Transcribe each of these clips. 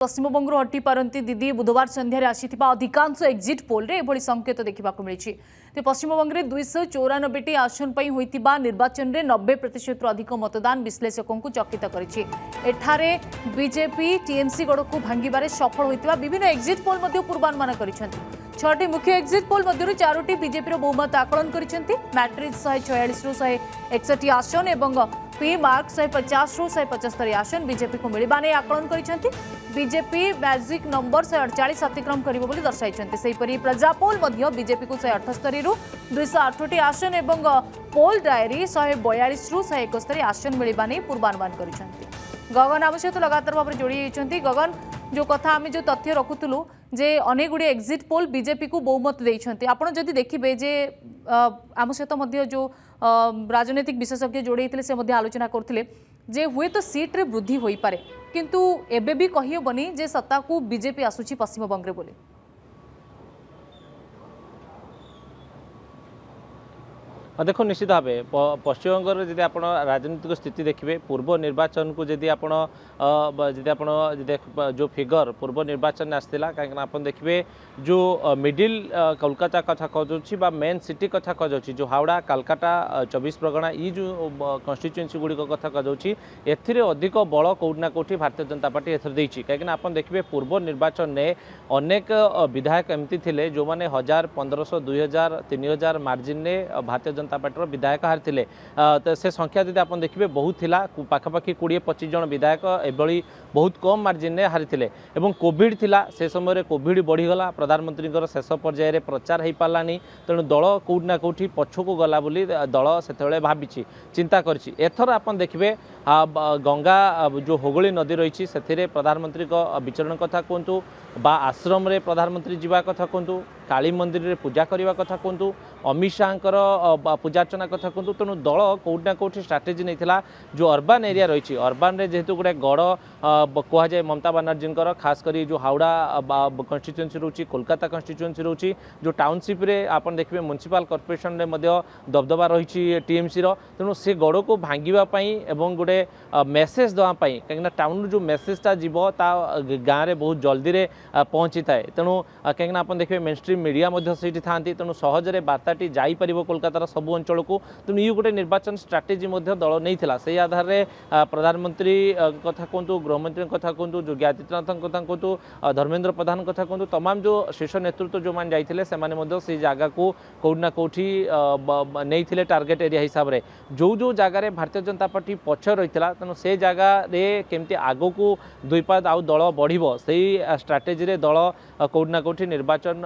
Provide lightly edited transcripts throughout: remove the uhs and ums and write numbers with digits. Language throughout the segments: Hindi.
पश्चिमबंग हटि पारती दीदी बुधवार संध्यार आसीथिबा अधिकांश एक्जिट पोल रे एभली संकेत देखा मिली। पश्चिमबंग में 294टी आसन पर होइतिबा निर्वाचन में 90% अधिक मतदान विश्लेषकों को चकित करिछि। एठारे बीजेपी टीएमसी गड़ को भांगिबारे सफल होइतिबा विभिन्न एक्जिट पोल मध्य पूर्वानुमान करिसेंति। 6टी मुख्य एक्जिट पोल मध्य 4टी बीजेपी बहुमत आकलन करिसेंति। मैट्रिक्स 146 रु 161 आसन एवं पी मार्क 150 रु 175 आसन बीजेपी को मिलवा नहीं आकलन करिसेंति। बीजेपी मैजिक नंबर 148 अतिक्रम करिबो बोली दर्शाइछन्ति। सेहिपरि प्रजापोल मध्य बीजेपी को 178 रु 208 आसन एवं पोल डायरी 142 रु 171 आसन मिलवा नहीं पूर्वानुमान करिसेंति। गगन आम सहित लगातार भाव में जोड़ी होती। गगन जो कथा आम जो तथ्य रखुलु जे अनेक गुड़े एक्जिट पोल बीजेपी को बहुमत देइछन्ति। आपण जदि देखिबे जे आम सहित जो राजनैतिक विशेषज्ञ जोड़े से आलोचना करथिले जे हुए तो सीट रे वृद्धि होई पारे किंतु एबे भी कहि बनी जे सत्ता को बीजेपी आसुची पश्चिम बंग रे बोले। देखो निश्चित भाव पश्चिमबंग जदि आप राजनीतिक स्थिति देखिए पूर्व निर्वाचन को जदि आप जो फिगर पूर्व निर्वाचन आसाला कहीं आप देखिए जो मिडिल कोलकाता कथा कह मेन सिटी कथा कह जो हावड़ा कालकाटा 24 परगना ये जो कन्स्टिट्युएंसी गुड़िक कथा कह अधिक बल कौटना कौटी भारतीय जनता पार्टी एथर देती कहीं आप देखिए पूर्व निर्वाचन में अनेक विधायक एमती थे जो मैंने 1000 1500 2000 3000 मार्जिन ने भारतीय जनता पार्टी विधायक हारी तो से संख्या जब आप देखिए बहुत थिला पाखापाखि 20-25 जन विधायक एभली बहुत कम मार्जिन ने हारी एवं कोविड थिला से समय कोविड बढ़ीगला प्रधानमंत्री शेष पर्यायर प्रचार हो पारानी तेणु दल कौटना कौटी पछक गला बोली दल से भावी चिंता करी। एथर आप देखिए गंगा जो हुगली नदी रही से प्रधानमंत्री विचरण कथा कहतु बा आश्रम रे प्रधानमंत्री जीवा कथा कहतु काली मंदिर रे पूजा करने कथा कहतु अमित शाह पूजा अर्चना कथा कहतु तेणु दल कौटना कौटी स्ट्राटेजी नहीं जो अर्बान एरिया रही अर्बान रे जेहेतु गोटे गड़ कहुए ममता बानर्जी खास कर जो हावड़ा कन्स्टिट्युएंसी रोची कोलकाता कन्स्टिट्युएंसी रोची जो टाउनशिप रे आप देखिए म्युनिसिपल कॉर्पोरेशन रे दबदबा रही टीएमसी तेणु से गड़ को भांगापी एवं गोटे मेसेज देवाई कहीं टाउन जो मेसेजटा जीव गाँव में बहुत जल्दी रे पहुँची थाए तेणु कहीं आप देखिए मेन स्ट्रीम मीडिया से था तेणु सहजरे बार्ताटी जापर कोलकातार सबू अंचल को तेणु ये गोटे निर्वाचन स्ट्राटेजी दल नहीं से आधार में प्रधानमंत्री कथा कहतु गृहमंत्री कथा कहतु योगी आदित्यनाथ कथा कहतु धर्मेंद्र प्रधान कथा कहतु तमाम जो शीर्ष नेतृत्व जो मैंने जाते से जगह को कौटना कौटी नहीं टार्गेट एरिया हिसाब से जो जगार भारतीय जनता पार्टी पक्ष रही तेणु से जगह केमती आग को दुई पाद आउ दल बढ़ से स्ट्राटेजी रे दल कौटना कौटी निर्वाचन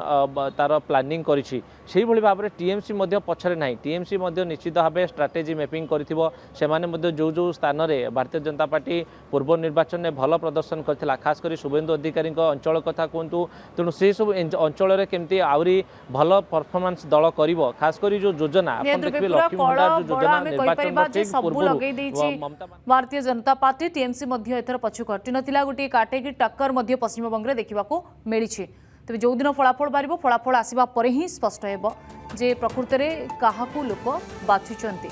तार प्लानिंग करिछि। सेही भली भाव में टीएमसी पछरे ना टीएमसी निश्चित भाव स्ट्राटेजी मैपिंग कर जो स्थान में भारतीय जनता पार्टी पूर्व निर्वाचन में भल प्रदर्शन करथिला खास कर शुभेंदु अधिकारी अंचल कथा कहतु तेणु से सब अंचल में केमती आहरी भल परफॉर्मेंस दल कर खास कर जो योजना लक्ष्मी भंडार जो योजना भारतीय जनता पार्टी टीएमसी एथर पछुक हटि नथिला गोटे काटेकी टक्कर पश्चिम बंग में देखा मिली। तेज जो दिन फलाफल बाहर फलाफल आसवा पर ही स्पष्ट हो जे प्रकृत में क्या लोक बाछुंट।